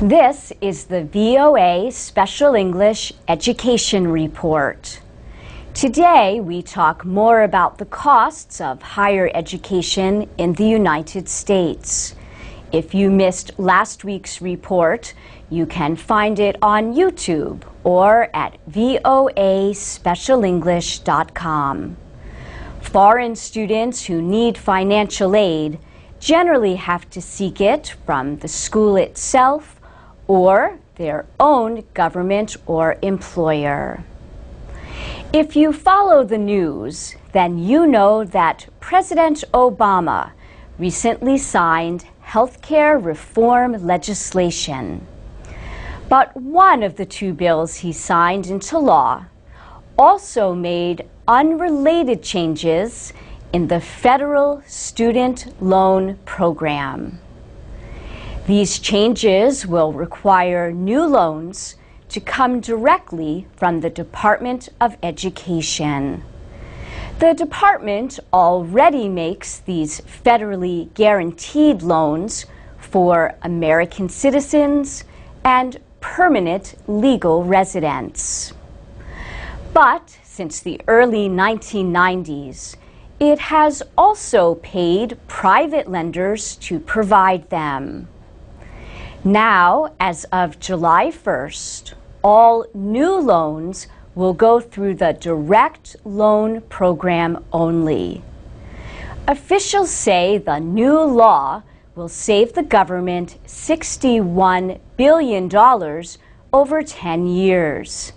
This is the VOA Special English Education Report. Today we talk more about the costs of higher education in the United States. If you missed last week's report, you can find it on YouTube or at voaspecialenglish.com. Foreign students who need financial aid generally have to seek it from the school itself or their own government or employer. If you follow the news, then you know that President Obama recently signed healthcare reform legislation. But one of the two bills he signed into law also made unrelated changes in the federal student loan program. These changes will require new loans to come directly from the Department of Education. The department already makes these federally guaranteed loans for American citizens and permanent legal residents. But since the early 1990s, it has also paid private lenders to provide them. Now, as of July 1st, all new loans will go through the direct loan program only. Officials say the new law will save the government $61 billion over 10 years.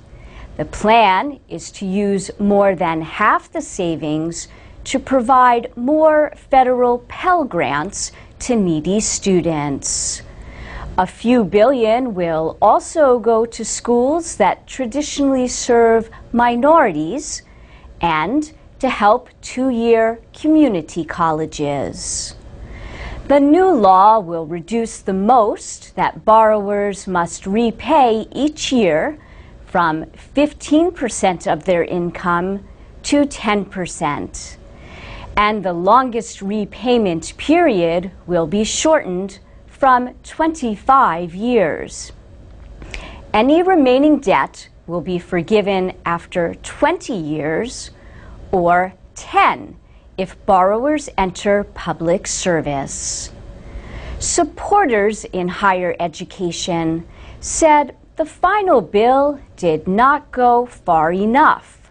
The plan is to use more than half the savings to provide more federal Pell Grants to needy students. A few billion will also go to schools that traditionally serve minorities and to help two-year community colleges. The new law will reduce the most that borrowers must repay each year from 15% of their income to 10%. And the longest repayment period will be shortened from 25 years. Any remaining debt will be forgiven after 20 years or 10 if borrowers enter public service. Supporters in higher education said the final bill did not go far enough.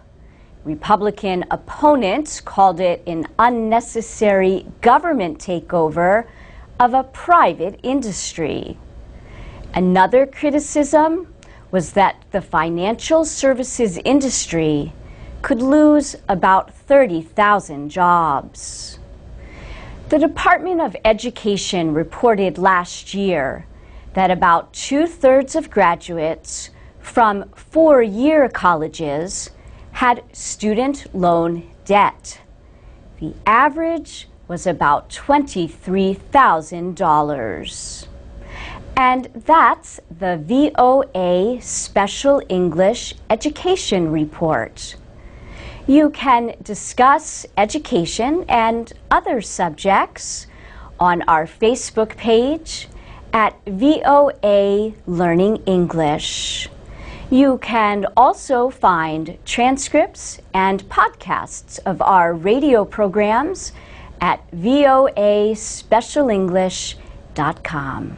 Republican opponents called it an unnecessary government takeover of a private industry. Another criticism was that the financial services industry could lose about 30,000 jobs. The Department of Education reported last year that about 2/3 of graduates from four-year colleges had student loan debt. The average was about $23,000. And that's the VOA Special English Education Report. You can discuss education and other subjects on our Facebook page at VOA Learning English. You can also find transcripts and podcasts of our radio programs at voaspecialenglish.com.